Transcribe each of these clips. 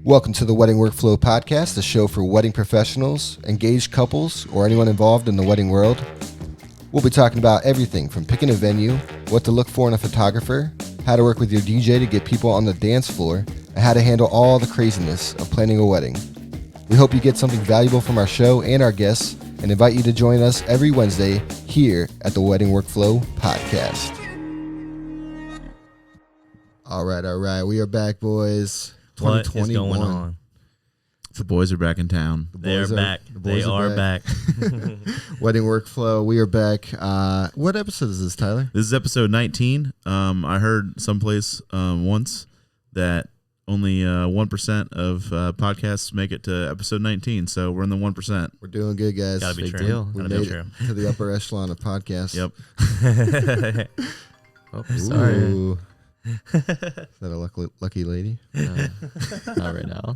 Welcome to the Wedding Workflow Podcast, the show for wedding professionals, engaged couples, or anyone involved in the wedding world. We'll be talking about everything from picking a venue, what to look for in a photographer, how to work with your DJ to get people on the dance floor, and how to handle all the craziness of planning a wedding. We hope you get something valuable from our show and our guests, and invite you to join us every Wednesday here at the Wedding Workflow Podcast. All right. We are back, boys. What is going on? The boys are back in town. They are back. They are back. Wedding Workflow. We are back. What episode is this, Tyler? This is episode 19. I heard someplace once that only 1% of podcasts make it to episode 19, so we're in the 1%. We're doing good, guys. Gotta be Big true. deal. We Gotta be made true. it to the upper echelon of podcasts. Yep. Oh, sorry. Ooh. Is that a lucky lady? Not right now.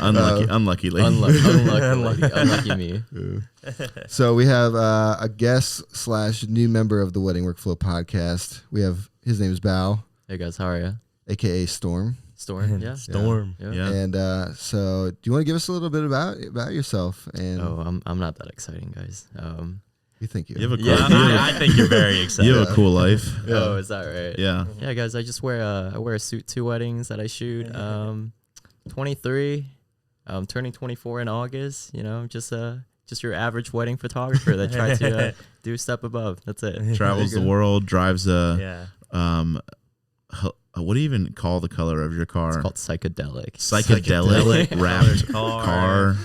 Unlucky lady. Unlucky me. So we have a guest / new member of the Wedding Workflow Podcast. His name is Bao, Hey guys, how are you? aka Storm. Storm, yeah. Storm. Yeah. Yeah. And so, do you want to give us a little bit about yourself? And Oh, I'm not that exciting, guys. we think you. You have a cool, Yeah, I think you're very excited. you have a cool life. Yeah. Oh, is that right? Yeah. Yeah, guys, I just wear a suit to weddings that I shoot. 23, turning 24 in August. You know, just your average wedding photographer that tried to do a step above. That's it. Travels the world, drives Yeah. what do you even call the color of your car? It's called psychedelic. Psychedelic wrapped car.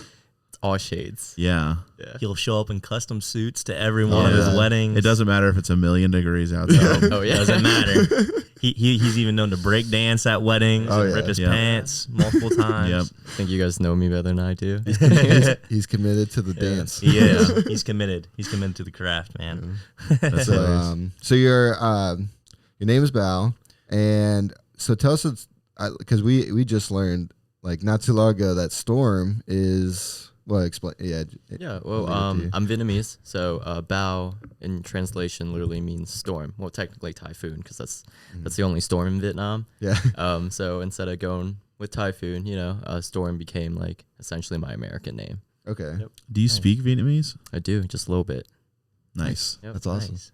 It's all shades. Yeah. Yeah. He'll show up in custom suits to every one of his yeah. weddings. It doesn't matter if it's 1,000,000 degrees outside. Oh yeah. Doesn't matter. He's even known to break dance at weddings Oh, and yeah. rip his Yeah. pants multiple times. Yep. I think you guys know me better than I do. He's committed to the dance. Yeah, he's committed. He's committed to the craft, man. That's So, hilarious. so your name is Bao, and so tell us, because we just learned like not too long ago that Storm is explain. Yeah. Yeah, well, I'll leave it to you. I'm Vietnamese, so Bao in translation literally means storm. Well, technically typhoon, because that's the only storm in Vietnam. Yeah. So instead of going with typhoon, storm became like essentially my American name. Okay. Yep. Do you speak Vietnamese? I do, just a little bit. Nice. Yep. That's awesome. Nice.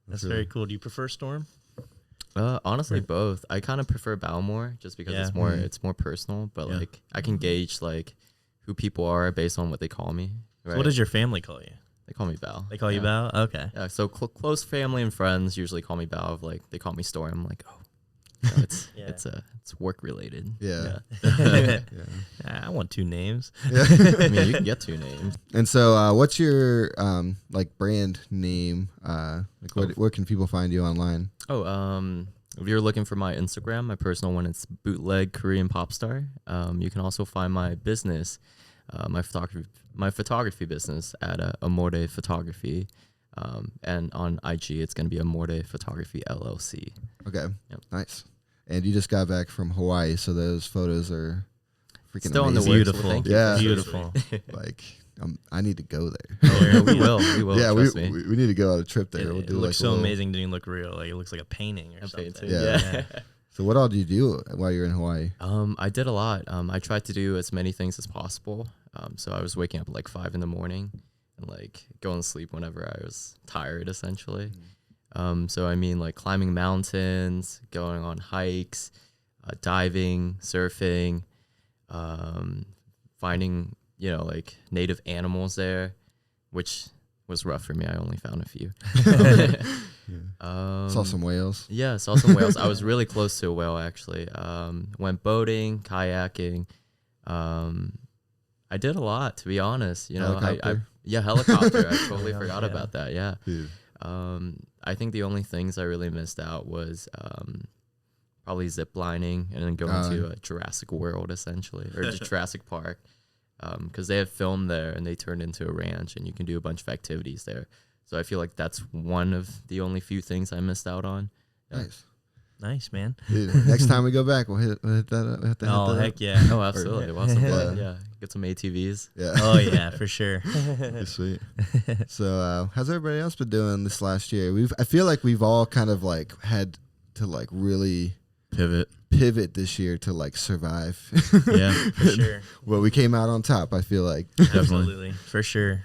That's really- very cool. Do you prefer Storm? Honestly, both. I kind of prefer Bao more, just because Yeah. it's more personal. But Yeah. like I can gauge like who people are based on what they call me. Right? So what does your family call you? They call me Bao. They call you Yeah. Bao? Okay. Yeah, so close family and friends usually call me Bao. Like they call me Storm. I'm like, oh, it's Yeah. it's work related. Yeah. Yeah. Yeah. I want two names. I mean, you can get two names. And so, what's your like brand name? Where can people find you online? If you're looking for my Instagram, my personal one, it's bootleg Korean pop star. You can also find my business, my photography business at Amore Photography. And on IG, it's going to be Amore Photography LLC. Okay. Yep. Nice. And you just got back from Hawaii, so those photos are freaking Still in the amazing. works. Beautiful. Thank you. Yeah. Beautiful. Like, I need to go there. Oh, we will. yeah, Trust me. we need to go on a trip there. It, We'll it do looks like so a little- amazing. Didn't look real. Like it looks like a painting or A something. painting, Yeah. So what all do you do while you're in Hawaii? I did a lot. I tried to do as many things as possible. So I was waking up at like 5 a.m. and like going to sleep whenever I was tired, essentially. So I mean, like climbing mountains, going on hikes, diving, surfing, finding like native animals there, which was rough for me. I only found a few. Saw some whales. Yeah, saw some whales. I was really close to a whale, actually. Went boating, kayaking. I did a lot, to be honest. Helicopter? Helicopter. I totally forgot yeah. about that. Yeah. Dude. I think the only things I really missed out was probably zip lining and then going to Jurassic World, essentially, or Jurassic Park, because they have film there and they turned into a ranch and you can do a bunch of activities there. So I feel like that's one of the only few things I missed out on. Yeah. Nice. Nice, man. Dude, next time we go back, we'll hit that up. We'll have to hit Oh, that heck up. yeah. Oh, absolutely. We'll have some fun. Yeah. Yeah. Get some ATVs. Yeah. Oh, yeah, for sure. Sweet. So, how's everybody else been doing this last year? I feel like we've all kind of like had to like really Pivot. pivot this year to like survive. Yeah, For sure. Well, we came out on top, I feel like. Absolutely. For sure.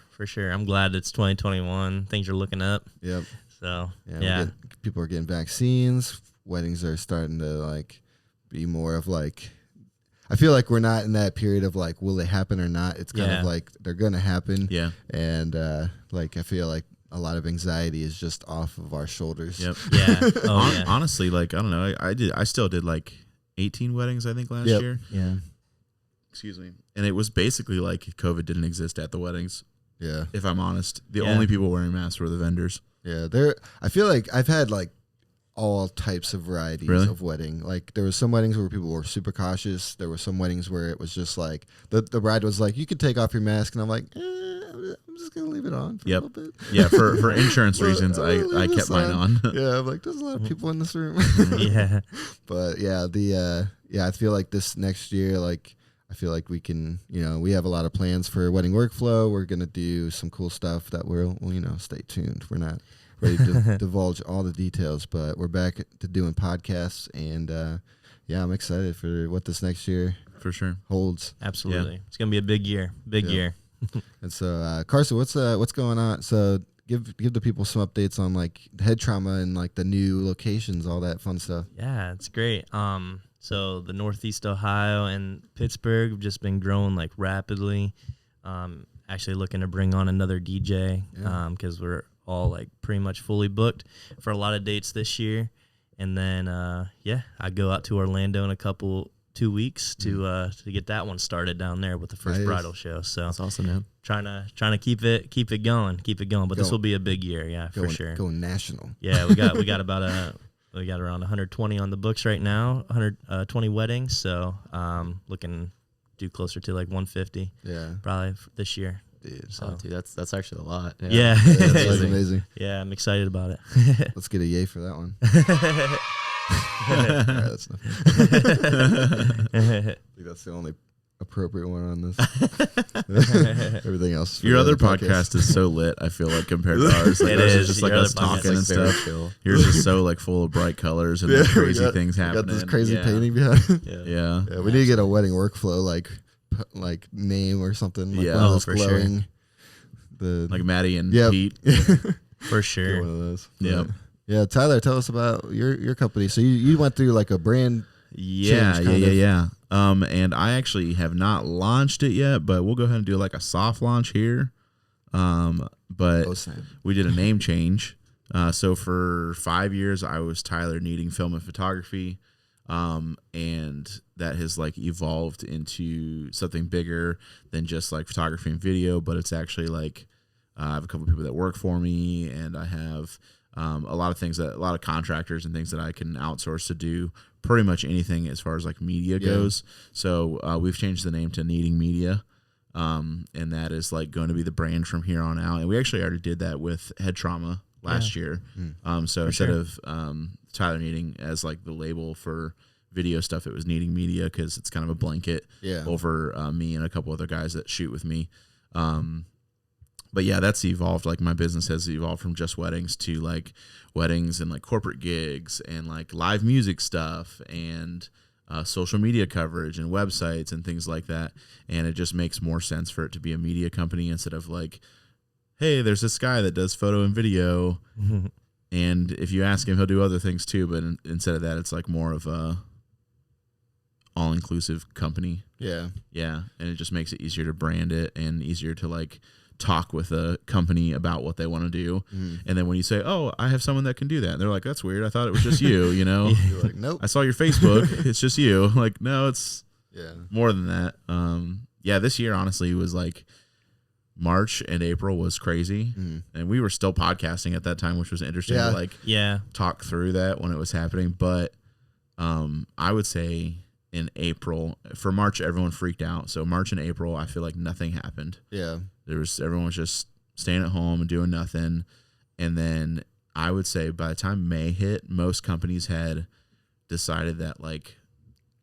I'm glad it's 2021. Things are looking up. Yep. So, Yeah. yeah. People are getting vaccines. Weddings are starting to like be more of like, I feel like we're not in that period of like, will they happen or not? It's kind of like they're going to happen. Yeah. And like, I feel like a lot of anxiety is just off of our shoulders. Yep. Yeah. Oh, yeah. Honestly, like, I don't know. I still did like 18 weddings, I think, last year. Yeah. Excuse me. And it was basically like COVID didn't exist at the weddings. Yeah. If I'm honest, the only people wearing masks were the vendors. Yeah. I feel like I've had like all types of varieties of wedding. Like there was some weddings where people were super cautious. There were some weddings where it was just like the bride was like, you could take off your mask. And I'm like, I'm just going to leave it on for a little bit. Yeah. For insurance reasons, I kept mine on. Yeah. I'm like, there's a lot of people in this room. Yeah. But yeah, I feel like this next year, like, I feel like we can, we have a lot of plans for wedding workflow. We're going to do some cool stuff that we'll, stay tuned. We're not ready to divulge all the details, but we're back to doing podcasts. And yeah, I'm excited for what this next year for sure holds. Absolutely. Yeah. It's going to be a big year. Big year. And so, Carson, what's going on? So give the people some updates on like Headtrauma and like the new locations, all that fun stuff. Yeah, it's great. So the Northeast Ohio and Pittsburgh have just been growing like rapidly. Actually looking to bring on another DJ because we're all like pretty much fully booked for a lot of dates this year. And then I go out to Orlando in 2 weeks to get that one started down there with the first bridal show. So that's awesome, man. Trying to keep it going. But this will be a big year, for sure. Going national. Yeah, we got around 120 on the books right now, 120 weddings. So looking to do closer to like 150. Yeah, probably this year. Dude, so dude, that's actually a lot. Yeah, that's amazing. Yeah, I'm excited about it. Let's get a yay for that one. Right, that's I think that's the only appropriate one on this. Everything else. Your other podcast is so lit, I feel like, compared to ours. Like, ours is just like us talking and stuff. Yours is so like full of bright colors and crazy things happening. Got this crazy painting behind it. Yeah, we need to get a wedding workflow like name or something. Like one of those for glowing, sure. Like Maddie and Pete. For sure. One of those. Yeah. Yeah, Tyler, tell us about your company. So you went through like a brand Yeah. And I actually have not launched it yet, but we'll go ahead and do like a soft launch here. But we did a name change. So for 5 years, I was Tyler Neading Film and Photography. And that has like evolved into something bigger than just like photography and video, but it's actually like, I have a couple of people that work for me, and I have a lot of contractors and things that I can outsource to do pretty much anything as far as like media goes. So we've changed the name to Neading Media, and that is like going to be the brand from here on out. And we actually already did that with Headtrauma last year. So instead of Tyler Neading as like the label for video stuff, it was Neading Media because it's kind of a blanket over me and a couple other guys that shoot with me. But yeah, that's evolved. Like my business has evolved from just weddings to like weddings and like corporate gigs and like live music stuff and social media coverage and websites and things like that. And it just makes more sense for it to be a media company instead of like, hey, there's this guy that does photo and video. And if you ask him, he'll do other things too. But instead of that, it's like more of a all-inclusive company. Yeah. And it just makes it easier to brand it and easier to like talk with a company about what they want to do. And then when you say, oh, I have someone that can do that, and they're like, that's weird, I thought it was just you, you know. You're like, nope, I saw your Facebook, it's just you. Like, no, it's more than that. This year honestly was like March and April was crazy, and we were still podcasting at that time, which was interesting to like talk through that when it was happening. But I would say in April, for March, everyone freaked out. So March and April, I feel like nothing happened. Everyone was just staying at home and doing nothing. And then I would say by the time May hit, most companies had decided that like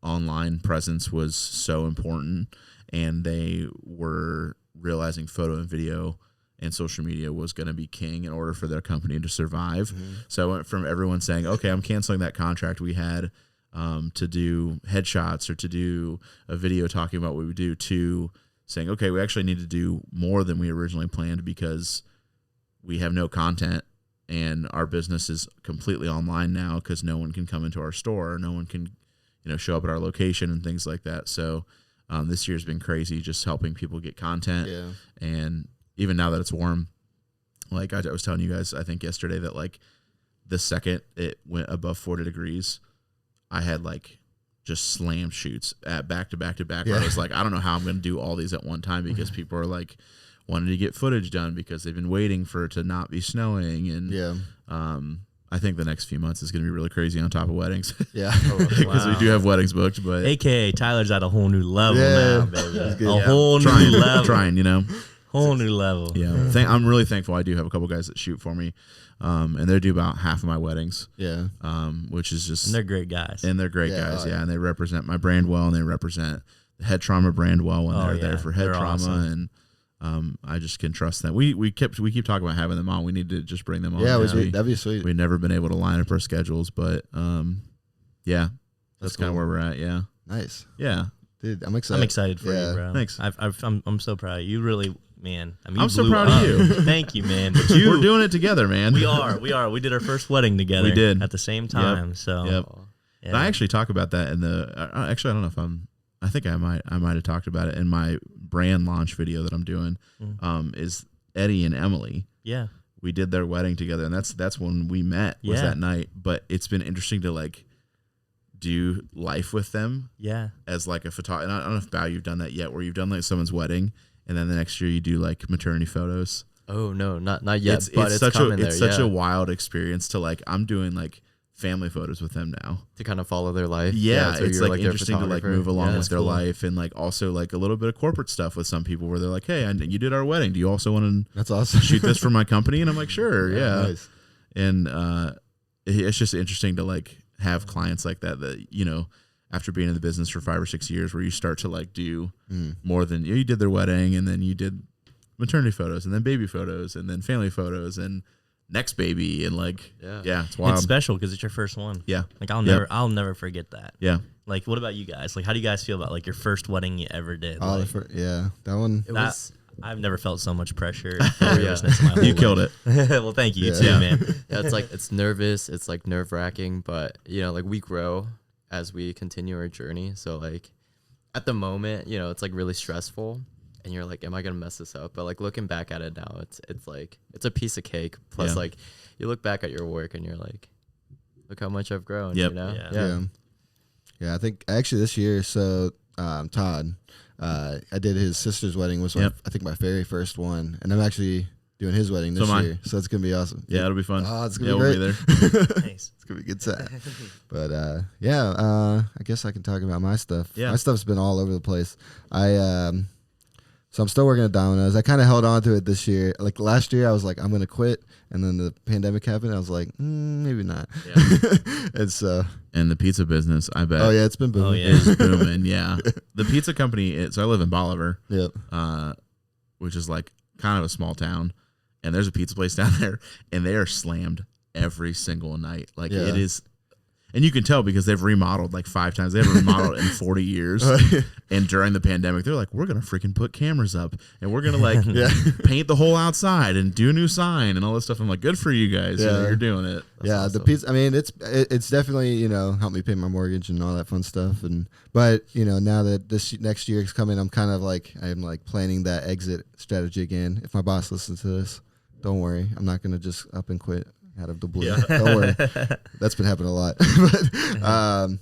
online presence was so important, and they were realizing photo and video and social media was going to be king in order for their company to survive. So I went from everyone saying, okay, I'm canceling that contract we had to do headshots or to do a video talking about what we do, to saying, okay, we actually need to do more than we originally planned because we have no content and our business is completely online now because no one can come into our store, no one can, show up at our location and things like that. So this year's been crazy, just helping people get content. Yeah. And even now that it's warm, like I was telling you guys, I think yesterday that like the second it went above 40 degrees, I had like just slam shoots at back to back to back. Where I was like, I don't know how I'm going to do all these at one time because people are like wanting to get footage done because they've been waiting for it to not be snowing. And I think the next few months is going to be really crazy on top of weddings. Yeah. Because we do have weddings booked, but AKA Tyler's at a whole new level now, baby. A whole new level. Trying, Whole new level. Yeah. I'm really thankful. I do have a couple guys that shoot for me. And they do about half of my weddings. Yeah. Which is just. And they're great guys. And they're great guys. Yeah. And they represent my brand well, and they represent the Headtrauma brand well when they're there for Headtrauma. Awesome. And I just can trust them. We keep talking about having them on. We need to just bring them on. Yeah, that'd be sweet. We've never been able to line up our schedules, but yeah, that's kind of where we're at. Yeah. Nice. Yeah. Dude, I'm excited. I'm excited for you, bro. Thanks. I'm so proud of you. Really, man. I mean, I'm so proud of you. Thank you, man. We're doing it together, man. We are. We did our first wedding together. We did at the same time. So. Yep. Yeah. I actually talk about that in the. Actually, I don't know if I think I might have talked about it in my brand launch video that I'm doing. Is Eddie and Emily. Yeah. We did their wedding together, and that's when we met. Was that night. But it's been interesting to like do life with them. Yeah. As like a photographer. I don't know if Bao, you've done that yet, where you've done like someone's wedding, and then the next year you do like maternity photos. Oh no, not yet. It's such a wild experience to like. I'm doing like family photos with them now to kind of follow their life. Yeah, so it's like interesting to like move along with their life, and like also like a little bit of corporate stuff with some people where they're like, hey, you did our wedding. Do you also want to That's awesome. shoot this for my company? And I'm like, sure, yeah. Nice. And it's just interesting to like have clients like that after being in the business for 5 or 6 years, where you start to like do more than you did their wedding, and then you did maternity photos, and then baby photos, and then family photos, and next baby, and like it's wild. It's special because it's your first one. Yeah, like I'll never forget that. Yeah. Like, what about you guys? Like, how do you guys feel about like your first wedding you ever did? Oh, like, that one. I've never felt so much pressure. Nervousness in my whole you killed it. Well, thank you. You too, man. Yeah, it's nervous. It's like nerve wracking, but like we grow as we continue our journey. So like at the moment, it's like really stressful. And you're like, am I gonna mess this up? But like looking back at it now, it's like it's a piece of cake. Plus, like you look back at your work and you're like, look how much I've grown. Yep. Yeah. I think actually this year, so Todd, I did his sister's wedding, was I think my very first one, and I'm actually doing his wedding this year, so it's gonna be awesome. Yeah, it'll be fun. Oh, it's gonna be great. We'll be there. Nice. It's gonna be a good set. But I guess I can talk about my stuff. Yeah, my stuff's been all over the place. So I'm still working at Domino's. I kind of held on to it this year. Like last year, I was like, I'm going to quit. And then the pandemic happened. I was like, maybe not. Yeah. And the pizza business, I bet. Oh, yeah, it's been booming. Oh, yeah. It's booming, yeah. The pizza company, so I live in Bolivar. Yep. Which is like kind of a small town. And there's a pizza place down there. And they are slammed every single night. Like it is. And you can tell because they've remodeled like 5 times. They haven't remodeled in 40 years. And during the pandemic, they're like, we're going to freaking put cameras up. And we're going to like paint the whole outside and do a new sign and all this stuff. I'm like, good for you guys. Yeah. You're doing it. That's awesome. The pizza, I mean, it's definitely, helped me pay my mortgage and all that fun stuff. But now that this next year is coming, I'm planning that exit strategy again. If my boss listens to this, don't worry. I'm not going to just up and quit out of the blue. Yeah. Don't worry. That's been happening a lot.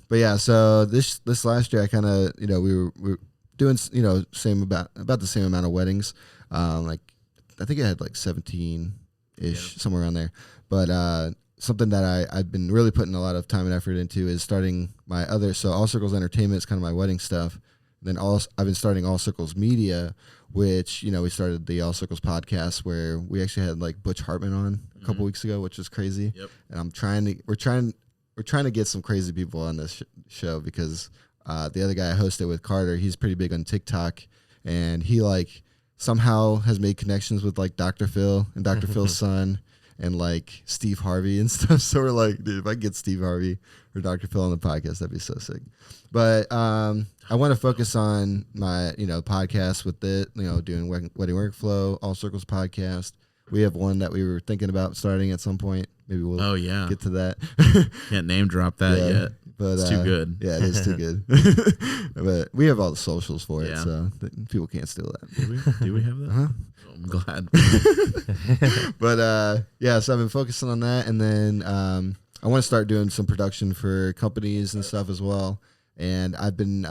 But yeah, so this last year I kind of, we were doing, about the same amount of weddings. Like I think I had like 17-ish, somewhere around there. But something that I've been really putting a lot of time and effort into is starting my other, so All Circles Entertainment is kind of my wedding stuff. And then I've been starting All Circles Media, which, we started the All Circles podcast where we actually had like Butch Hartman on a couple weeks ago, which was crazy. Yep. And we're trying to get some crazy people on this show because the other guy I hosted with, Carter, he's pretty big on TikTok, and he like somehow has made connections with like Dr. Phil and Dr. Phil's son. and like Steve Harvey and stuff. So we're like, dude, if I get Steve Harvey or Dr. Phil on the podcast, that'd be so sick. But I want to focus on my, podcast with it, doing Wedding Workflow, All Circles podcast. We have one that we were thinking about starting at some point. Maybe we'll get to that. Can't name drop that yet. But it's too good. Yeah, it is too good. But we have all the socials for it, so people can't steal that. Do we have that? Uh-huh. Oh, I'm glad. But so I've been focusing on that, and then I want to start doing some production for companies and stuff as well. And I've been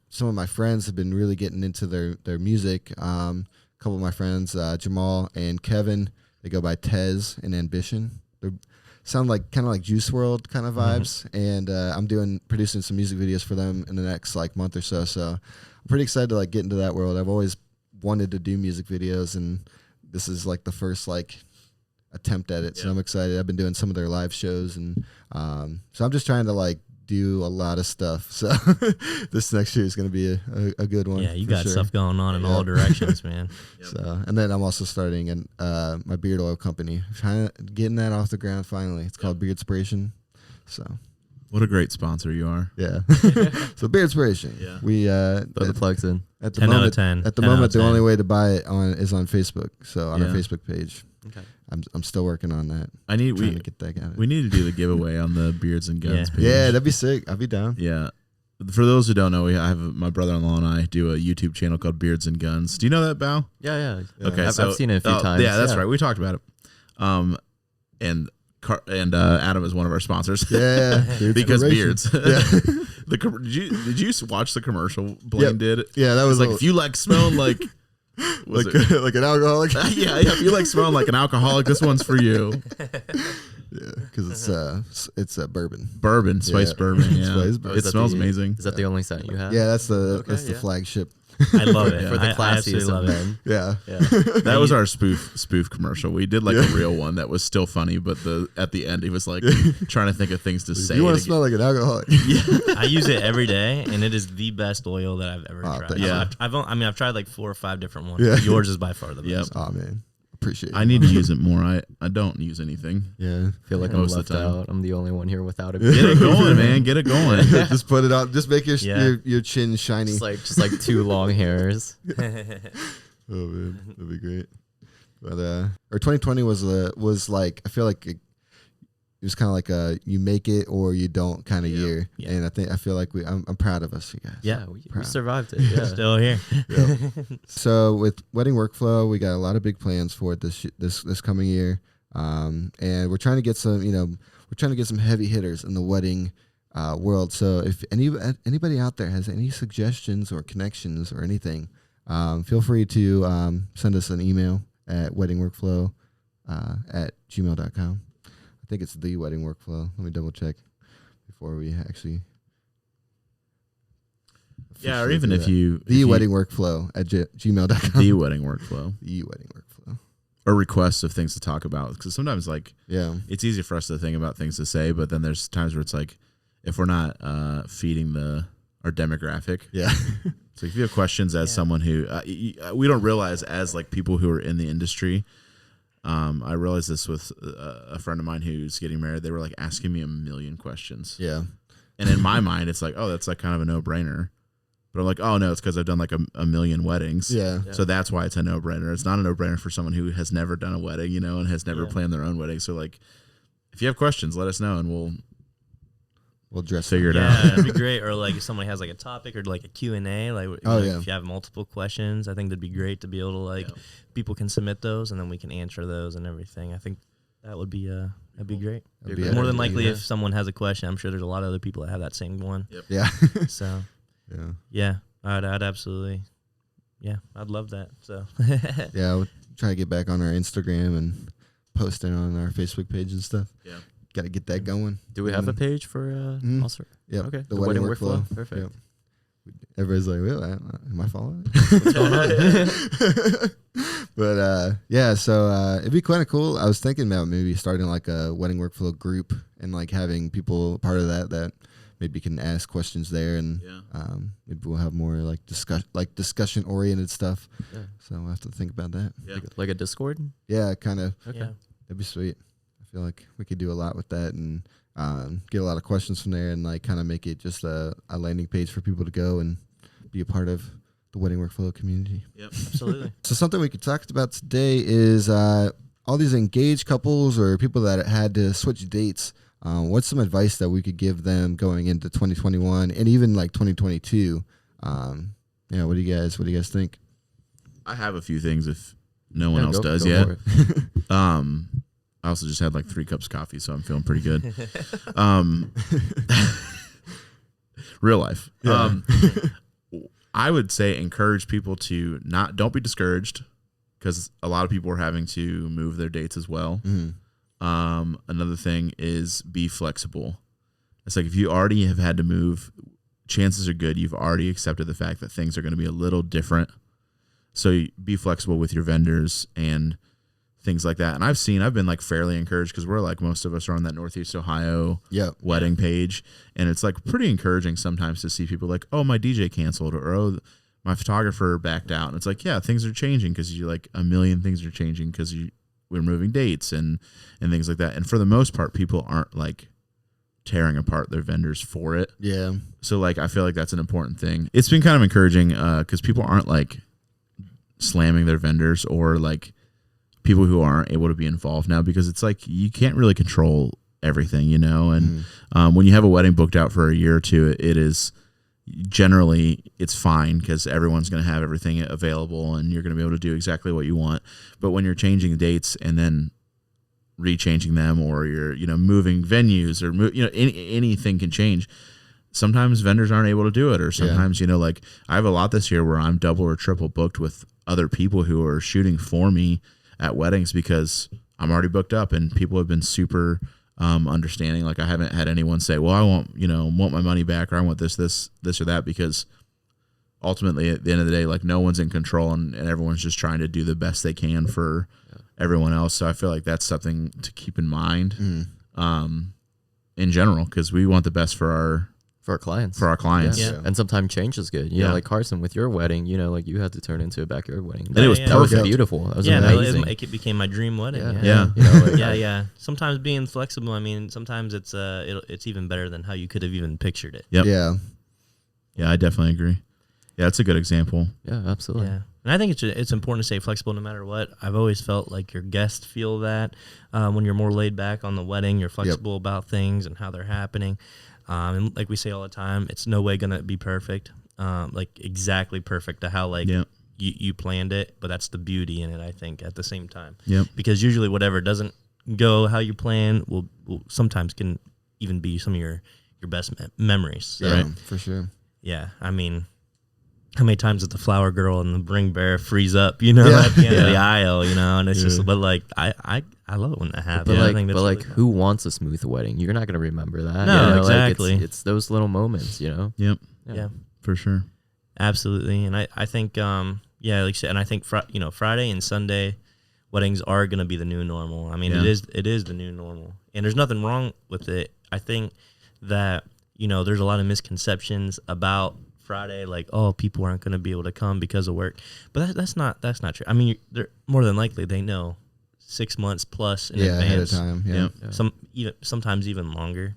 some of my friends have been really getting into their music. A couple of my friends, Jamal and Kevin, they go by Tez and Ambition. They sound like kind of like Juice WRLD kind of vibes, and I'm producing some music videos for them in the next like month or so. So I'm pretty excited to like get into that world. I've always wanted to do music videos, and this is like the first like attempt at it. So I'm excited. I've been doing some of their live shows, and so I'm just trying to like do a lot of stuff. So this next year is going to be a good one. Yeah, you got stuff going on in all directions, man. So, and then I'm also starting my beard oil company, trying to getting that off the ground finally. It's called Beardspiration. So, what a great sponsor you are. Yeah. So Beardspiration. Yeah. We throw the plugs in. At the 10 moment, out of 10. At the moment, the only way to buy it is on Facebook. So on our Facebook page. Okay. I'm still working on that. We trying to get that out. We need to do the giveaway on the Beards and Guns page. Yeah, that'd be sick. I'll be down. Yeah. For those who don't know, I have my brother-in-law and I do a YouTube channel called Beards and Guns. Do you know that, Bao? Yeah. Okay, I've seen it a few times. Yeah, that's right. We talked about it. And Adam is one of our sponsors. Yeah, because beards. Yeah. Did you watch the commercial Blaine did? Yeah, that was like if you like smelling like like an alcoholic. Yeah. If you like smelling like an alcoholic, this one's for you. Yeah, because it's bourbon. Bourbon, spice bourbon. Yeah, Spice bourbon. It smells amazing. Is that the only scent you have? Yeah, that's the flagship. I love it. For the classiest of men. Yeah. That was our spoof commercial. We did like a real one that was still funny, but at the end he was like trying to think of things to say. You want to smell like an alcoholic? Yeah. I use it every day, and it is the best oil that I've ever tried. Yeah. I've tried like 4 or 5 different ones. Yeah. Yours is by far the best. Oh man, appreciate it. I need to use it more. I don't use anything. Yeah. I feel like I'm left out. I'm the only one here without it. Get it going, man. Get it going. Just put it on. Just make your chin shiny. Just like 2 long hairs. Oh man, that'd be great. But or 2020 was like, I feel like it was kind of like a you make it or you don't kind of year. Yeah. And I feel like I'm proud of us, you guys. Yeah, we survived it. Yeah. Still here. So with Wedding Workflow, we got a lot of big plans for it this coming year, and we're trying to get some heavy hitters in the wedding world. So if anybody out there has any suggestions or connections or anything, feel free to send us an email at weddingworkflow@gmail.com. I think it's the Wedding Workflow. Let me double check before we actually. Yeah, or even if you Wedding Workflow at gmail.com. The Wedding Workflow. The Wedding Workflow. Or requests of things to talk about, because sometimes it's easy for us to think about things to say, but then there's times where it's like if we're not feeding our demographic. Yeah. So if you have questions as someone who we don't realize as like people who are in the industry. I realized this with a friend of mine who's getting married. They were like asking me a million questions. Yeah. And in my mind, it's like, oh, that's like kind of a no-brainer. But I'm like, oh no, it's because I've done like a million weddings. Yeah. So that's why it's a no-brainer. It's not a no-brainer for someone who has never done a wedding, and has never planned their own wedding. So like, if you have questions, let us know and we'll figure it out. Yeah, that'd be great. Or like if somebody has like a topic or like a Q&A, like if you have multiple questions, I think that'd be great to be able to like people can submit those and then we can answer those and everything. I think that would be that'd be great. More than likely, if someone has a question, I'm sure there's a lot of other people that have that same one. Yep. Yeah. So I'd absolutely, I'd love that. So yeah, we'll try to get back on our Instagram and post it on our Facebook page and stuff. Yeah. Got to get that going. Do we have a page for also? Yeah. Okay. The Wedding Workflow. Perfect. Yep. Everybody's like, well, am I following it? What's going on? But so it'd be kind of cool. I was thinking about maybe starting like a Wedding Workflow group and like having people part of that maybe can ask questions there, and maybe we'll have more like discussion oriented stuff. Yeah. So we'll have to think about that. Yeah. Like a Discord? Yeah, kind of. Okay. Yeah. That'd be sweet. feel like we could do a lot with that and get a lot of questions from there and like kind of make it just a landing page for people to go and be a part of the Wedding Workflow community. Yep, absolutely. So something we could talk about today is all these engaged couples or people that had to switch dates. What's some advice that we could give them going into 2021 and even like 2022? What do you guys think? I have a few things if no one else does yet. I also just had like 3 cups of coffee, so I'm feeling pretty good. Real life. Yeah. I would say encourage people to don't be discouraged, because a lot of people are having to move their dates as well. Mm-hmm. Another thing is be flexible. It's like if you already have had to move, chances are good you've already accepted the fact that things are going to be a little different. So be flexible with your vendors and things like that. And I've been like fairly encouraged, because we're like, most of us are on that Northeast Ohio wedding page. And it's like pretty encouraging sometimes to see people like, oh, my DJ canceled, or oh, my photographer backed out. And it's like, yeah, things are changing, because you like a million things are changing because we're moving dates and things like that. And for the most part, people aren't like tearing apart their vendors for it. Yeah. So like, I feel like that's an important thing. It's been kind of encouraging because people aren't like slamming their vendors or like people who aren't able to be involved now, because it's like you can't really control everything, and when you have a wedding booked out for a year or two, it is generally it's fine, because everyone's going to have everything available and you're going to be able to do exactly what you want. But when you're changing dates and then rechanging them, or you're moving venues, or anything can change. Sometimes vendors aren't able to do it, or sometimes like I have a lot this year where I'm double or triple booked with other people who are shooting for me at weddings, because I'm already booked up, and people have been super understanding. Like I haven't had anyone say, well, I want my money back, or I want this or that, because ultimately at the end of the day, like no one's in control, and everyone's just trying to do the best they can for everyone else. So I feel like that's something to keep in mind in general, because we want the best for our clients. Yeah. And sometimes change is good. You know, like Carson with your wedding, like you had to turn into a backyard wedding. And it was perfect. Beautiful. That was amazing. It became my dream wedding. Yeah. Sometimes being flexible, I mean, sometimes it's even better than how you could have even pictured it. Yep. Yeah. Yeah, I definitely agree. Yeah, that's a good example. Yeah, absolutely. Yeah. And I think it's important to stay flexible no matter what. I've always felt like your guests feel that when you're more laid back on the wedding, you're flexible about things and how they're happening. And like we say all the time, it's no way going to be perfect, like exactly perfect to how you planned it. But that's the beauty in it, I think, at the same time. Yep. Because usually whatever doesn't go how you plan will sometimes can even be some of your best memories. So, yeah, for sure. Yeah, I mean, how many times did the flower girl and the ring bearer freeze up, at the end of the aisle, and it's just, but like, I love it when that happens. But I think that's really who wants a smooth wedding? You're not going to remember that. No, exactly. Like it's those little moments, Yep. Yeah, for sure. Absolutely. And I think, like you said, and I think, Friday and Sunday weddings are going to be the new normal. I mean, it is the new normal, and there's nothing wrong with it. I think that, there's a lot of misconceptions about Friday, like, oh, people aren't going to be able to come because of work, but that's not true. I mean, they're more than likely they know 6 months plus in advance, ahead of time. Yeah. Sometimes even longer,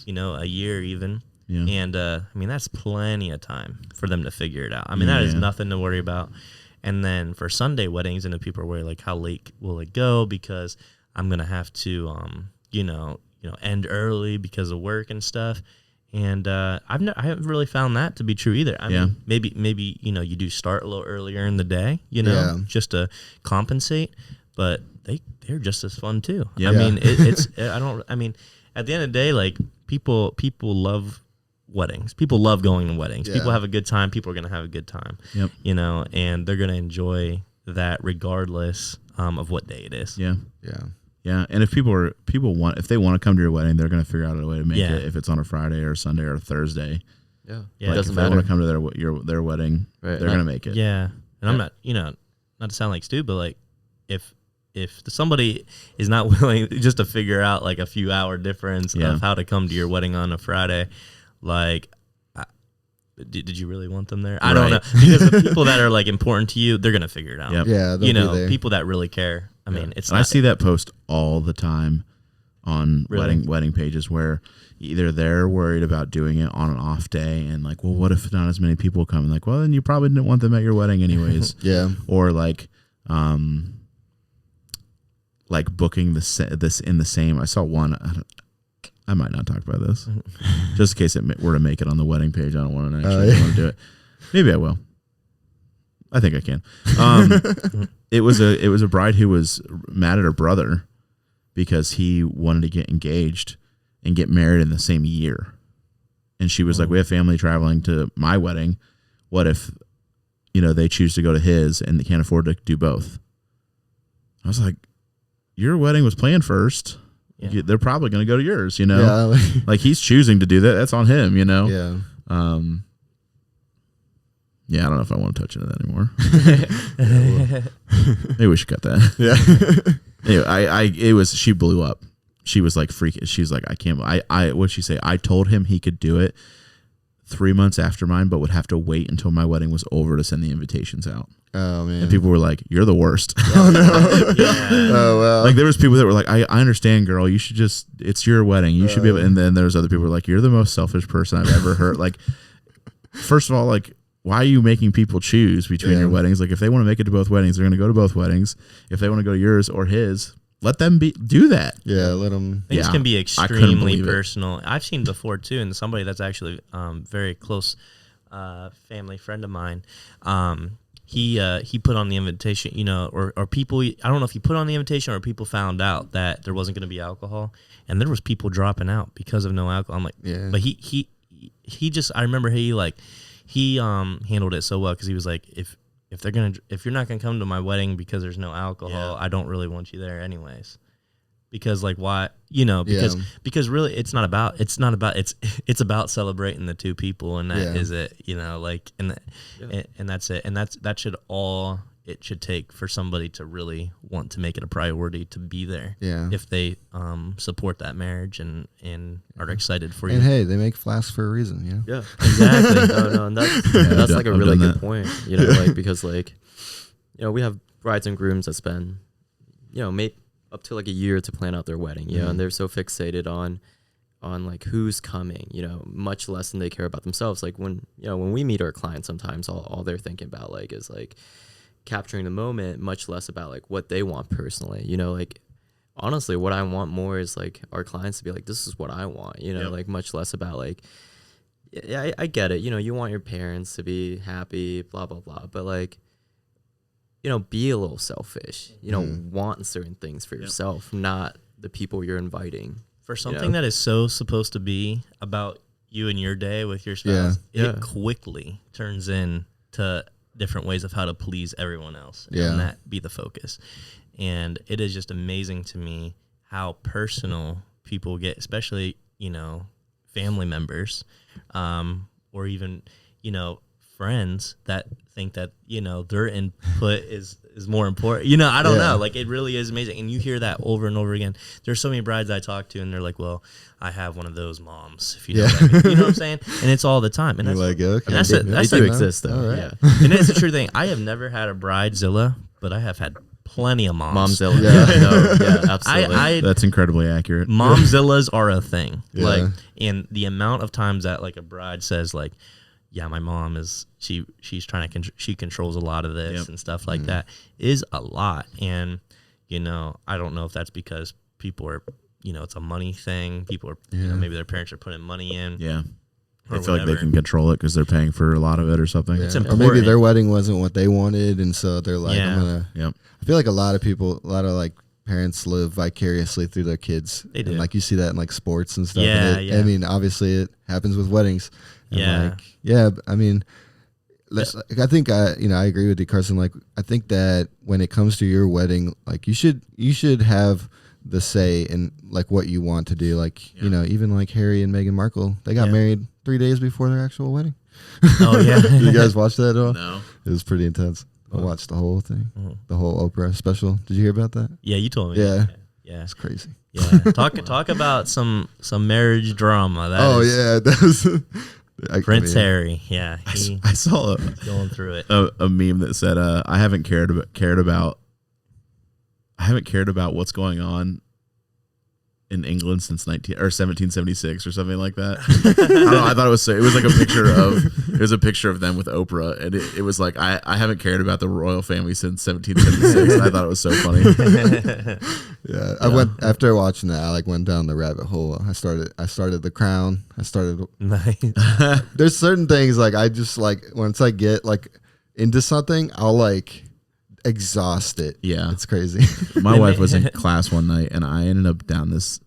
a year even. Yeah. And I mean, that's plenty of time for them to figure it out. I mean, that is nothing to worry about. And then for Sunday weddings, and if people are worried, like, how late will it go? Because I'm gonna have to, end early because of work and stuff. And I haven't really found that to be true either. I mean, maybe you do start a little earlier in the day, just to compensate. But they're just as fun too. Yeah. I mean, at the end of the day, like people love weddings. People love going to weddings. Yeah. People have a good time. People are gonna have a good time. Yep. And they're gonna enjoy that regardless of what day it is. Yeah. Yeah. Yeah, and if if they want to come to your wedding, they're going to figure out a way to make it. If it's on a Friday or a Sunday or a Thursday, yeah, like it doesn't if matter. they want to come to their wedding, they're going to make it. Yeah, and I'm not, not to sound like Stu, but like if somebody is not willing just to figure out like a few hour difference of how to come to your wedding on a Friday, like. Did you really want them there? I don't know, because the people that are like important to you, they're gonna figure it out. Yep. Yeah, they'll be there. People that really care. I mean, it's. I see that post all the time. on wedding pages where either they're worried about doing it on an off day and like, well, what if not as many people come? And like, well, then you probably didn't want them at your wedding anyways. Yeah. Or like booking this in the same. I saw one. I might not talk about this, just in case it were to make it on the wedding page. I don't want to actually want to do it. Maybe I will. I think I can. It was a bride who was mad at her brother because he wanted to get engaged and get married in the same year, and she was like, "We have family traveling to my wedding. What if, they choose to go to his and they can't afford to do both?" I was like, "Your wedding was planned first. Yeah. They're probably going to go to yours, Yeah. like he's choosing to do that. That's on him, Yeah. Yeah, I don't know if I want to touch into that anymore. Maybe we should cut that. Yeah. Anyway, she blew up. She was like freaking. She's like, I can't. What'd she say? I told him he could do it 3 months after mine, but would have to wait until my wedding was over to send the invitations out. Oh man! And people were like, "You're the worst." Oh no! Yeah. Oh well. Like there was people that were like, "I understand, girl. You should just. It's your wedding. You should be able." And then there's other people who were like, "You're the most selfish person I've ever heard." Like, first of all, like, why are you making people choose between your weddings? Like, if they want to make it to both weddings, they're going to go to both weddings. If they want to go to yours or his, let them do that. Yeah, let them. Things can be extremely personal. I've seen before too, and somebody that's actually very close family friend of mine. He put on the invitation, or people. I don't know if he put on the invitation or people found out that there wasn't going to be alcohol, and there was people dropping out because of no alcohol. I'm like, yeah. But he just. I remember he handled it so well because he was like, if you're not gonna come to my wedding because there's no alcohol, I don't really want you there anyways. Because like why because really it's about celebrating the two people, and that is it, and that's it, and that should all it should take for somebody to really want to make it a priority to be there. Yeah. If they support that marriage and are excited for you. And hey, they make flasks for a reason, Yeah, exactly. No, and that's like a really good point. Because we have brides and grooms that spend, up to like a year to plan out their wedding, and they're so fixated on like who's coming, much less than they care about themselves. Like when we meet our clients, sometimes all they're thinking about like is like capturing the moment, much less about like what they want personally. Like honestly, what I want more is like our clients to be like, this is what I want, like much less about like, yeah, I get it. You want your parents to be happy, blah, blah, blah. But like, be a little selfish, want certain things for yourself, not the people you're inviting. For something that is so supposed to be about you and your day with your spouse, it quickly turns into different ways of how to please everyone else and that be the focus. And it is just amazing to me how personal people get, especially, family members, or even, friends that think that their input is more important. I don't know. Like it really is amazing, and you hear that over and over again. There's so many brides I talk to, and they're like, "Well, I have one of those moms." If you know what I mean. You know what I'm saying? And it's all the time. And that's like, okay. And that's they do exist though. Right. Yeah, and it's a true thing. I have never had a bridezilla, but I have had plenty of moms. Momzilla. Yeah, absolutely. That's incredibly accurate. Momzillas are a thing. Yeah. Like, and the amount of times that like a bride says like, yeah, my mom is she's trying to she controls a lot of this and stuff like that is a lot. And I don't know if that's because people are it's a money thing. People are maybe their parents are putting money in. Yeah. They feel like they can control it because they're paying for a lot of it or something. Yeah. Or maybe their wedding wasn't what they wanted, and so they're like, I'm gonna. Yep. I feel like a lot of like parents live vicariously through their kids. They do. And like you see that in like sports and stuff. Yeah, and I mean, obviously it happens with weddings. And I mean, I think I agree with you, Carson. Like, I think that when it comes to your wedding, like you should have the say in like what you want to do. Like, even like Harry and Meghan Markle, they got married 3 days before their actual wedding. Oh yeah. Did you guys watch that at all? No. It was pretty intense. I watched the whole thing, the whole Oprah special. Did you hear about that? Yeah, you told me. Yeah. Yeah. It's crazy. Yeah. Talk about some marriage drama. That was Prince Harry. Yeah. I saw going through it. A meme that said, I haven't cared about what's going on in England since 1776 or something like that. I don't know. I thought it was like a picture of them with Oprah, and it was like I haven't cared about the royal family since 1776. And I thought it was so funny. Yeah, I went after watching that. I went down the rabbit hole. I started The Crown. Nice. There's certain things I just once I get into something, I'll exhaust it. Yeah, it's crazy. My wife was in class one night, and I ended up down this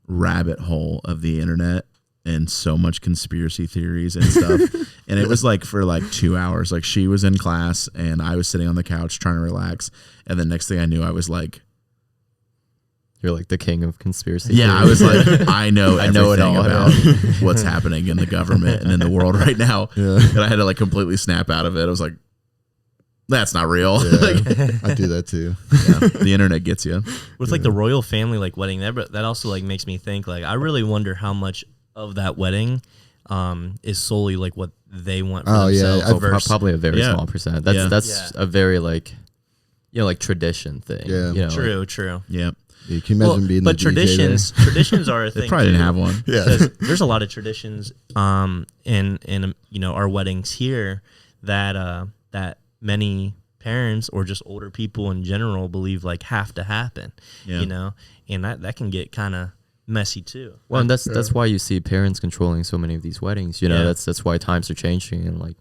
rabbit hole of the internet and so much conspiracy theories and stuff. And it was for 2 hours. She was in class, and I was sitting on the couch trying to relax. And the next thing I knew, I was like, "You're the king of conspiracy." Yeah, theories. I was like, I know it all about what's happening in the government and in the world right now. Yeah. And I had to completely snap out of it. I was like, that's not real. Yeah, I do that too. Yeah, the internet gets you. With the royal family wedding there, but that also makes me think I really wonder how much of that wedding is solely what they want for themselves. Yeah, probably a very small percent. That's a very tradition thing. Yeah, true. Yeah. Yeah, can you imagine being but the DJ traditions are a thing. They probably didn't have one. Yeah, there's a lot of traditions in our weddings here that many parents or just older people in general believe have to happen. Yeah. And that can get kind of messy too. Well, and that's why you see parents controlling so many of these weddings. That's why times are changing, and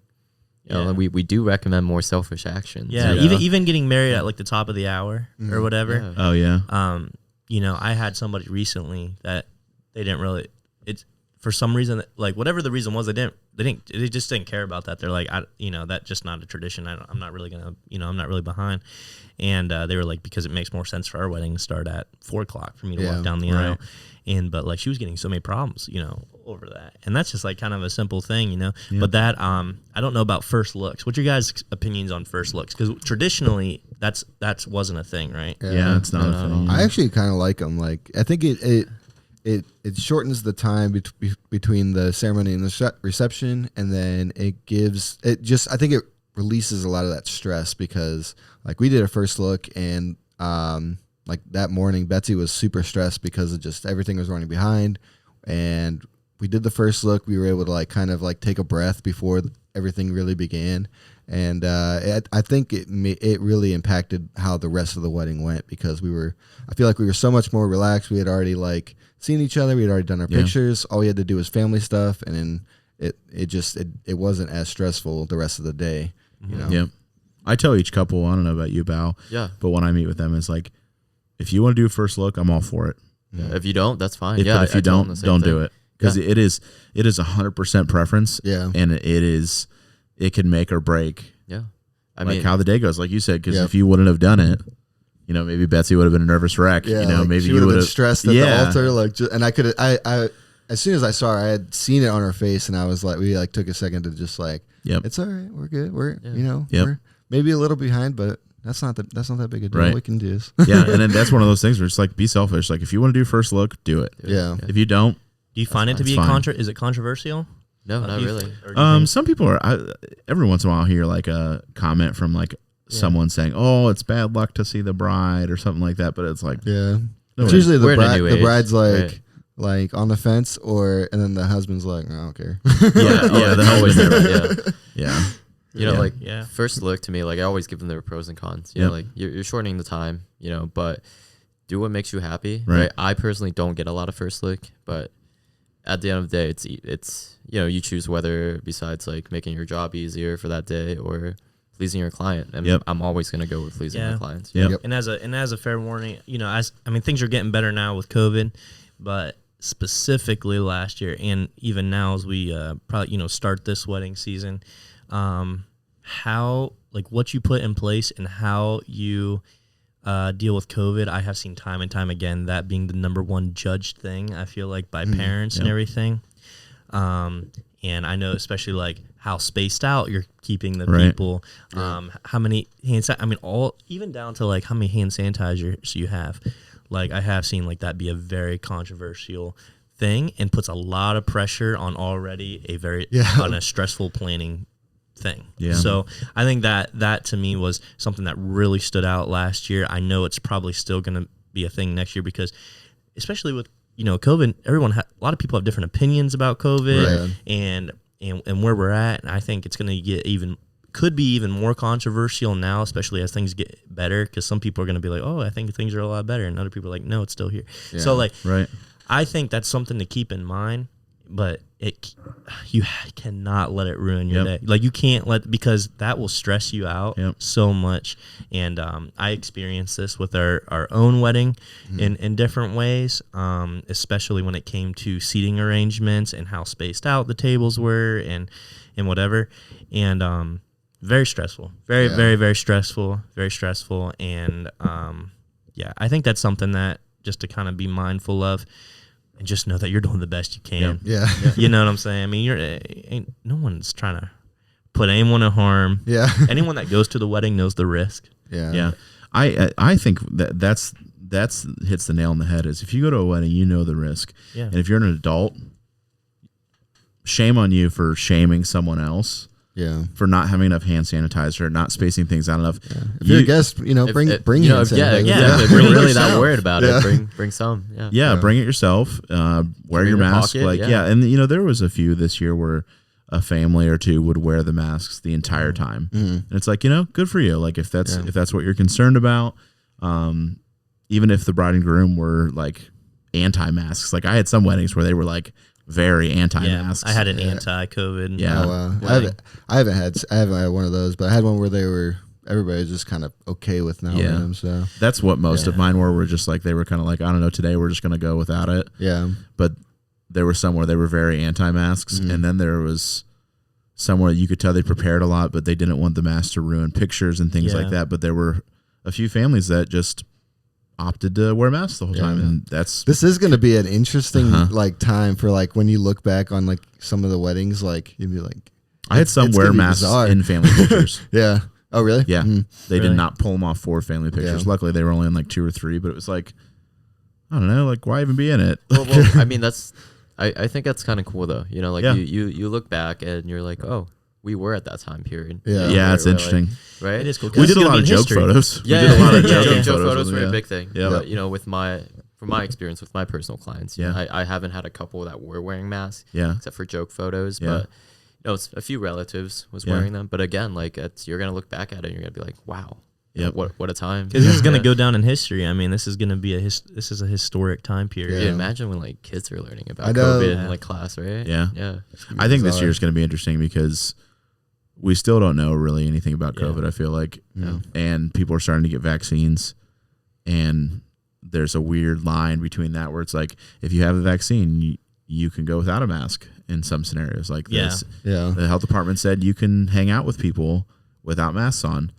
we do recommend more selfish actions. Yeah, even getting married at the top of the hour or whatever. Yeah. Oh yeah. I had somebody recently that they didn't really. It's for some reason whatever the reason was, they just didn't care about that. They're that's just not a tradition. I'm not really gonna I'm not really behind. And they were because it makes more sense for our wedding to start at 4:00 for me to walk down the aisle. But she was getting so many problems, over that. And that's just kind of a simple thing, Yeah. But that I don't know about first looks. What's your guys' opinions on first looks? Because traditionally that's wasn't a thing, right? Yeah, it's not a thing. I actually kind of like them. I think it shortens the time between the ceremony and the reception, and then I think it releases a lot of that stress, because we did a first look, and that morning Betsy was super stressed because of just everything was running behind, and we did the first look. We were able to kind of take a breath before everything really began, and I think it really impacted how the rest of the wedding went, because I feel we were so much more relaxed. We had already seen each other. We had already done our pictures. All we had to do was family stuff, and then it wasn't as stressful the rest of the day. Yeah. I tell each couple, I don't know about you, Bao. Yeah. But when I meet with them, it's if you want to do a first look, I'm all for it. Yeah. If you don't, that's fine. But if you don't do it, because it is 100% preference. Yeah. And it can make or break. Yeah. I mean, how the day goes, like you said, because if you wouldn't have done it, maybe Betsy would have been a nervous wreck. Yeah, maybe she you would have been stressed at the altar. And I could, as soon as I saw her, I had seen it on her face, and I was we took a second to just yep, it's all right, we're good, we're yep, we're maybe a little behind, but that's not that big a deal. Right. We can do this. Yeah, and then that's one of those things where it's be selfish. If you want to do first look, do it. Yeah. If you don't, do you find it to be is it controversial? No, not really. Some people are. Every once in a while, I'll hear a comment from someone saying, "Oh, it's bad luck to see the bride" or something like that. But it's it's usually the bride's right, on the fence, and then the husband's I don't care. Yeah, the always husband. Yeah. First look to me, I always give them their pros and cons. You're shortening the time, but do what makes you happy. Right. I personally don't get a lot of first look, but at the end of the day, it's you choose whether, besides making your job easier for that day or pleasing your client, and I'm always going to go with pleasing my clients. Yep. And as a fair warning, things are getting better now with COVID, but specifically last year and even now as we probably start this wedding season, how what you put in place and how you deal with COVID, I have seen time and time again that being the number one judged thing, I feel by parents and everything. And I know especially how spaced out you're keeping the people, how many even down to how many hand sanitizers you have. I have seen that be a very controversial thing and puts a lot of pressure on already on a stressful planning thing. Yeah. So I think that to me was something that really stood out last year. I know it's probably still going to be a thing next year because especially with COVID, a lot of people have different opinions about COVID and where we're at. And I think it's going to could be even more controversial now, especially as things get better, because some people are going to be like, oh, I think things are a lot better, and other people are like, no, it's still here. Yeah. So I think that's something to keep in mind, but you cannot let it ruin your day. Like, you can't because that will stress you out so much. And I experienced this with our own wedding in different ways, especially when it came to seating arrangements and how spaced out the tables were and whatever. And very stressful, very, very, very stressful, very stressful. And I think that's something that just to kind of be mindful of. And just know that you're doing the best you can. Yeah. You know what I'm saying? I mean, no one's trying to put anyone in harm. Yeah. Anyone that goes to the wedding knows the risk. Yeah. Yeah. I think that's hits the nail on the head. Is if you go to a wedding, you know the risk. Yeah. And if you're an adult, shame on you for shaming someone else. Yeah, for not having enough hand sanitizer, not spacing things out enough. Yeah. If you're a guest, bring hand sanitizer. If you're really that worried about it, bring some. Yeah, bring it yourself. Wear your mask. Pocket, and there was a few this year where a family or two would wear the masks the entire time, and it's like good for you. Like if that's what you're concerned about, even if the bride and groom were like anti-masks. Like I had some weddings where they were like very anti-masks. I had an anti-COVID. Yeah. Oh, wow. I haven't had one of those, but I had one where everybody was just kind of okay with not wearing them. So that's what most of mine were just like, they were kind of like, I don't know, today we're just going to go without it. Yeah. But there were some where they were very anti-masks. And then there was somewhere you could tell they prepared a lot, but they didn't want the mask to ruin pictures and things like that. But there were a few families that just opted to wear masks the whole time, and this is going to be an interesting time for like when you look back on like some of the weddings, like you'd be like, I had some wear masks in family pictures. Yeah. Oh really? Yeah. They did not pull them off for family pictures. Luckily they were only in like 2 or 3, but it was like, I don't know, like why even be in it? Well I mean I think that's kind of cool though. Like you look back and you're like, oh, we were at that time period. Yeah, it's interesting. Like, right? It is cool. We did a lot of joke photos. Yeah, we did a lot of joke photos were a big thing. Yeah. But, from my experience with my personal clients, I haven't had a couple that were wearing masks. Yeah. Except for joke photos. Yeah. But it's a few relatives was wearing them. But again, like you're gonna look back at it and you're gonna be like, wow. Yeah, what a time! Because this is going to go down in history. I mean, this is going to be this is a historic time period. Yeah. Imagine when like kids are learning about COVID in like class, right? Yeah. I think this year is going to be interesting because we still don't know really anything about COVID. I feel like, and people are starting to get vaccines, and there's a weird line between that where it's like if you have a vaccine, you can go without a mask in some scenarios. Like this, the health department said you can hang out with people without masks on.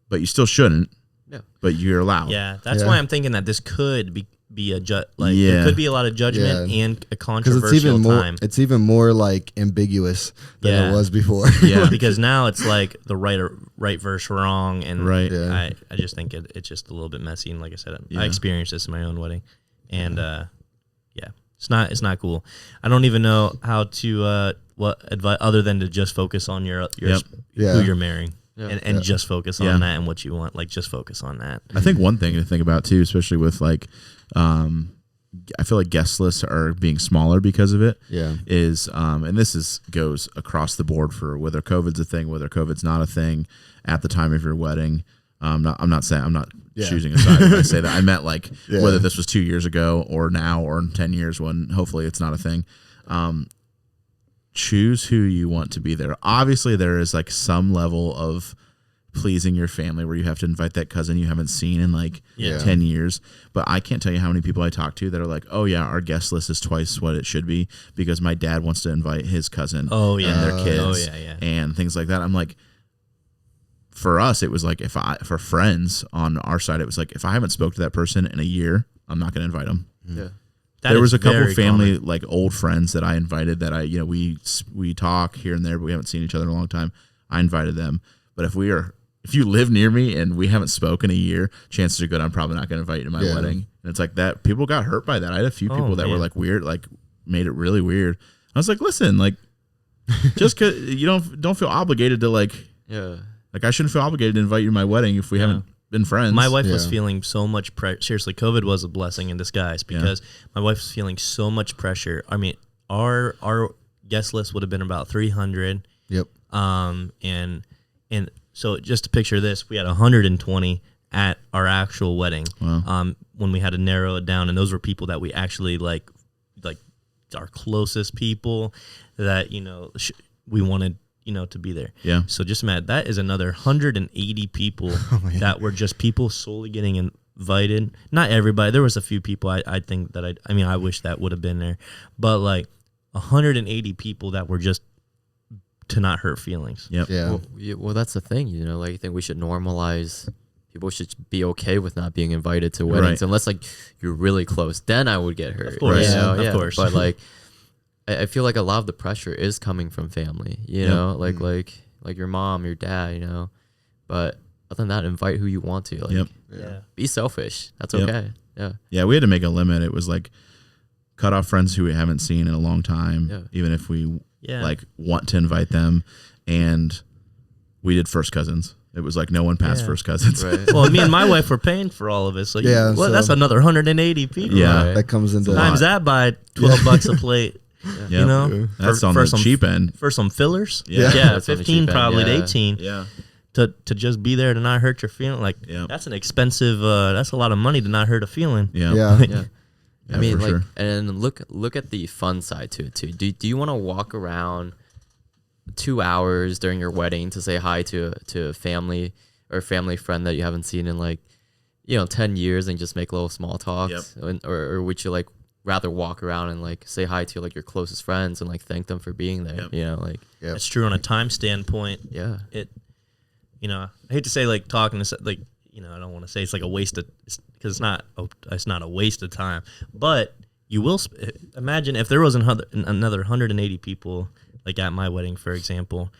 But you still shouldn't. Yeah. But you're allowed. Yeah, that's why I'm thinking that this could be there could be a lot of judgment and a controversial time. It's even more like ambiguous than it was before. Yeah, because now it's like the right versus wrong, and I just think it's just a little bit messy. And like I said, I experienced this in my own wedding, and it's not cool. I don't even know how to what advice other than to just focus on your who you're marrying. And just focus on that and what you want. Like, just focus on that. I think one thing to think about, too, especially with, like, I feel like guest lists are being smaller because of it. Yeah. Is, and this goes across the board for whether COVID's a thing, whether COVID's not a thing at the time of your wedding. I'm not choosing a side when I say that. I meant, like, whether this was 2 years ago or now or in 10 years when hopefully it's not a thing. Choose who you want to be there. Obviously, there is like some level of pleasing your family where you have to invite that cousin you haven't seen in like 10 years. But I can't tell you how many people I talk to that are like, oh yeah, our guest list is twice what it should be because my dad wants to invite his cousin and their kids and things like that. I'm like, for us, it was like for friends on our side, it was like if I haven't spoke to that person in a year, I'm not going to invite them. Yeah. There was a couple family, like old friends that I invited that we talk here and there, but we haven't seen each other in a long time. I invited them. But if you live near me and we haven't spoken a year, chances are good I'm probably not going to invite you to my wedding. And it's like that. People got hurt by that. I had a few people that were like weird, like made it really weird. I was like, listen, like just cause you don't feel obligated to like I shouldn't feel obligated to invite you to my wedding if we haven't been friends. My wife was feeling so much pressure. Seriously, COVID was a blessing in disguise because my wife was feeling so much pressure. I mean, our guest list would have been about 300. Yep. And so just to picture this, we had 120 at our actual wedding. Wow. When we had to narrow it down, and those were people that we actually like our closest people that, you know, we wanted, you know, to be there. Yeah. So just imagine that is another 180 people that were just people solely getting invited. Not everybody. There was a few people I think that I wish that would have been there, but like 180 people that were just to not hurt feelings. Yep. Yeah. Well, that's the thing, you know, like I think we should normalize. People should be okay with not being invited to weddings unless like you're really close. Then I would get hurt. Of course, you know? of course. But like, I feel like a lot of the pressure is coming from family. You know, like your mom, your dad. You know, but other than that, invite who you want to. Like, be selfish. That's okay. Yeah. Yeah, we had to make a limit. It was like cut off friends who we haven't seen in a long time, even if we like want to invite them, and we did first cousins. It was like no one passed first cousins. Right. Well, me and my wife were paying for all of it, so so that's another 180 people. Yeah, right? That comes into Times that by $12 a plate. You know, that's on the cheap end for some fillers. Yeah, 15 probably to 18. Yeah. To just be there to not hurt your feeling, like that's an expensive. That's a lot of money to not hurt a feeling. Yeah. I mean, like, and look at the fun side to it too. Do you want to walk around 2 hours during your wedding to say hi to a family or family friend that you haven't seen in like, you know, 10 years and just make little small talks? Or would you like rather walk around and like say hi to like your closest friends and like thank them for being there? You know, like that's true on a time standpoint. It, you know, I hate to say like talking to like, you know, I don't want to say it's like a waste of, because it's not a waste of time, but you will imagine if there was another 180 people like at my wedding, for example,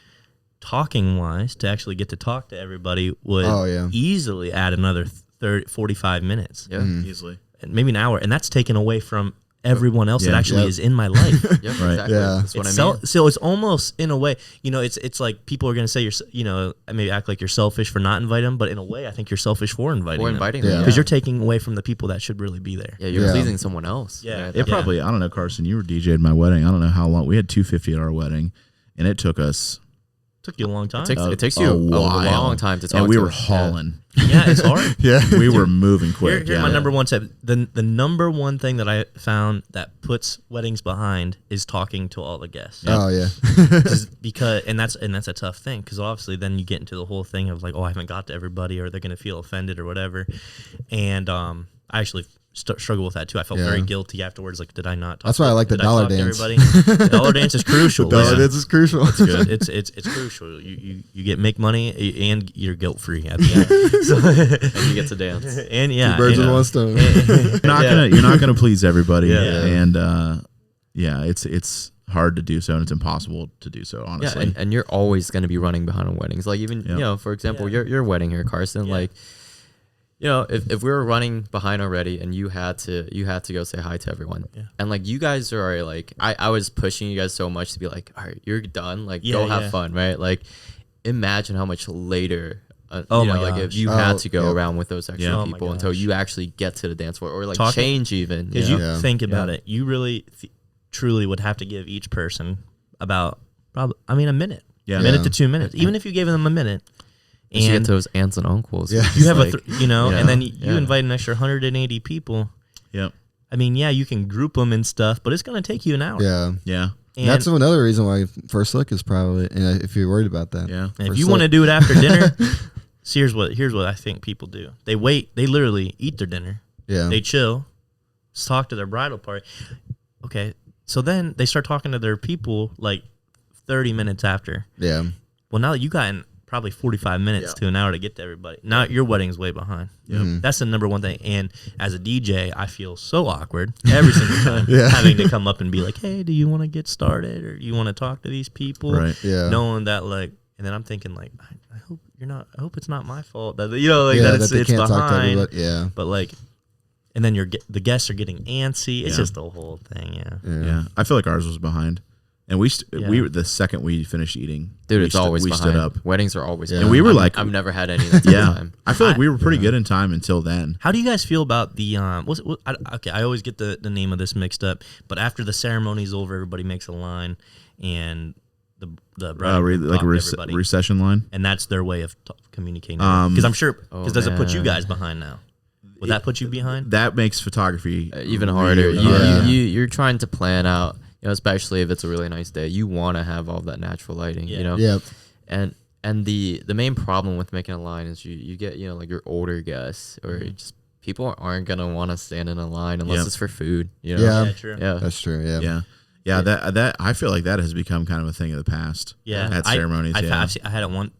talking wise, to actually get to talk to everybody would easily add another 45 minutes. Easily. And maybe an hour. And that's taken away from everyone else that actually is in my life. Exactly. That's what I mean. So it's almost in a way, you know, it's like people are going to say you know, maybe act like you're selfish for not inviting them, but in a way, I think you're selfish for inviting them. Because you're taking away from the people that should really be there. Yeah, you're pleasing someone else. It probably, I don't know, Carson, you were DJ'd my wedding. I don't know how long. We had 250 at our wedding, and it took us. Took you a long time. It takes you a long time to talk. And we were hauling. Yeah, it's hard. We were moving quick. Here's my number one tip. The number one thing that I found that puts weddings behind is talking to all the guests. Oh yeah. because that's a tough thing, because obviously then you get into the whole thing of like, oh, I haven't got to everybody, or they're gonna feel offended or whatever. And I actually struggle with that too. I felt very guilty afterwards. Like, did I not talk? That's why I like the dollar dance. The dollar dance is crucial. The dollar dance is crucial. It's good. It's crucial. You make money and you're guilt free at the end. So, and you get to dance. And two birds with one stone. You're not gonna please everybody. And it's hard to do so, and it's impossible to do so, honestly. Yeah, and you're always gonna be running behind on weddings. Like even you know, for example, your wedding here, Carson. Like, you know, if we were running behind already and you had to go say hi to everyone, and like you guys are already like, I was pushing you guys so much to be like, all right, you're done, like go have fun, right? Like imagine how much later like if you had to go around with those extra people until you actually get to the dance floor, or like change even, because you think about it, you really truly would have to give each person about probably a minute, minute to 2 minutes, even if you gave them a minute. And you get those aunts and uncles. You have and then you invite an extra 180 people. Yep. I mean, you can group them and stuff, but it's going to take you an hour. Yeah. And that's another reason why first look is probably, if you're worried about that. Yeah. And if you want to do it after dinner, here's what I think people do. They wait. They literally eat their dinner. Yeah. They chill. Talk to their bridal party. Okay. So then they start talking to their people like 30 minutes after. Yeah. Well, now that you got probably 45 minutes to an hour to get to everybody. Now your wedding's way behind. That's the number one thing. And as a DJ, I feel so awkward every single time having to come up and be like, hey, do you want to get started, or you want to talk to these people? Right. Yeah. Knowing that, like, and then I'm thinking like, I hope it's not my fault that that it's behind. Yeah. But like, and then the guests are getting antsy. It's just the whole thing. Yeah. I feel like ours was behind. And we were the second we finished eating, dude, it's always we behind. stood up. Weddings are always behind. And we were like, I've never had any of that time. I feel like we were pretty good in time until then. How do you guys feel about the I always get the name of this mixed up, but after the ceremony's over, everybody makes a line, and the bride like a recession line, and that's their way of communicating. Because I'm sure, does it put you guys behind now? Would that put you behind? That makes photography even harder. You're trying to plan out, especially if it's a really nice day. You want to have all that natural lighting, Yep. And the main problem with making a line is you get like your older guests or just people aren't gonna want to stand in a line unless it's for food. Yeah, true. Yeah, that's true. Yeah. That I feel like that has become kind of a thing of the past. Yeah, at ceremonies. I had it one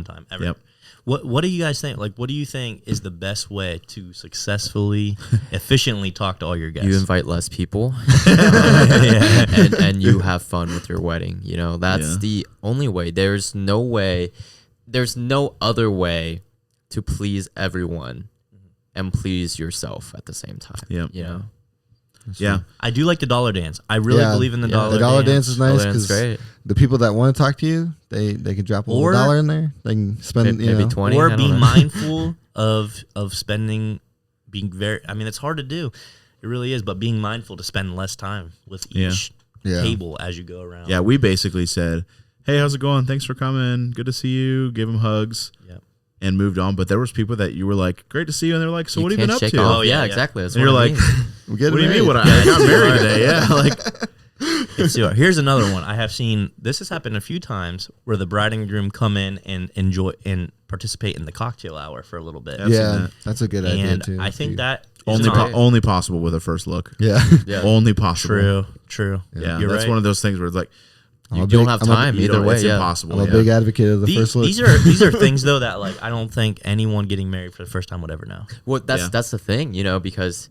time ever. Yep. What do you guys think? Like, what do you think is the best way to successfully, efficiently talk to all your guests? You invite less people, and you have fun with your wedding. That's the only way. There's no other way to please everyone and please yourself at the same time. Yep. Yeah, I do like the dollar dance. I really believe in the dollar dance. The dollar dance is nice because great. The people that want to talk to you, they can drop a little $1 in there. They can spend maybe 20, or be mindful of spending. Being very, it's hard to do. It really is, but being mindful to spend less time with each table as you go around. Yeah, we basically said, "Hey, how's it going? Thanks for coming. Good to see you." Give them hugs. Yep. And moved on, but there was people that you were like, "Great to see you," and they're like, "So what have you been up to?" Oh yeah, exactly. That's and you're like, "What do you mean? I got married today?" Yeah, like. Here's another one. I have seen this has happened a few times where the bride and groom come in and enjoy and participate in the cocktail hour for a little bit. Yeah, that's a good idea and too. I think that only possible with a first look. Yeah, only possible. True. Yeah, You're that's right. one of those things where it's like. You don't have time either way. It's impossible. I'm a big advocate of the first look. These are things though that like I don't think anyone getting married for the first time would ever know. Well, that's the thing, because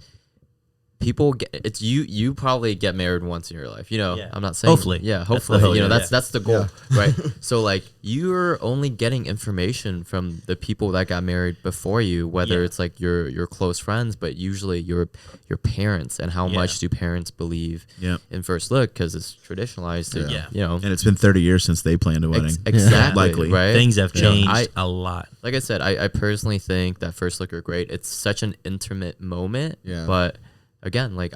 people you probably get married once in your life. I'm not saying hopefully. Yeah, hopefully. That's the goal, right? So like you're only getting information from the people that got married before you, whether it's like your close friends, but usually your parents and how much do parents believe in first look because it's traditionalized. And it's been 30 years since they planned a wedding. Exactly, likely. Right? Things have changed a lot. Like I said, I personally think that first look are great. It's such an intimate moment, but again, like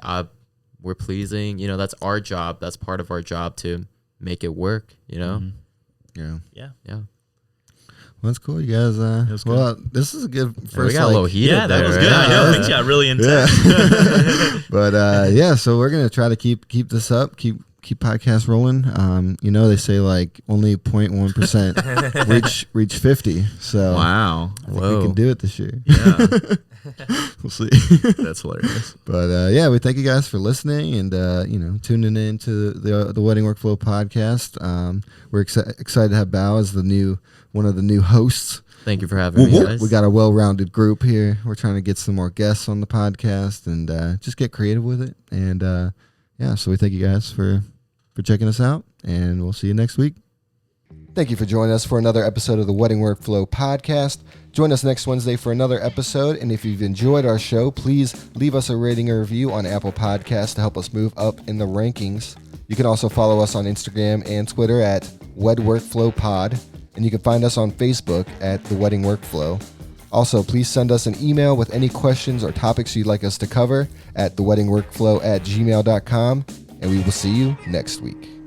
we're pleasing, that's our job. That's part of our job to make it work, Yeah. Yeah. Well, that's cool, you guys. This is a good first. We got a little heated. Yeah, that there, was right? good. I know things got really intense. But so we're gonna try to keep this up, keep podcasts rolling. They say like only 0.1% reach 50. So wow, I think we can do it this year. Yeah, we'll see. That's hilarious. But we thank you guys for listening and tuning in to the Wedding Workflow podcast. We're excited to have Bao as one of the new hosts. Thank you for having me, guys. We got a well-rounded group here. We're trying to get some more guests on the podcast and just get creative with it. And so we thank you guys for checking us out, and we'll see you next week. Thank you for joining us for another episode of the Wedding Workflow podcast. Join us next Wednesday for another episode, and if you've enjoyed our show, please leave us a rating or review on Apple Podcasts to help us move up in the rankings. You can also follow us on Instagram and Twitter at Wed Workflow Pod, and you can find us on Facebook at The Wedding Workflow. Also, please send us an email with any questions or topics you'd like us to cover at theweddingworkflow@gmail.com, and we will see you next week.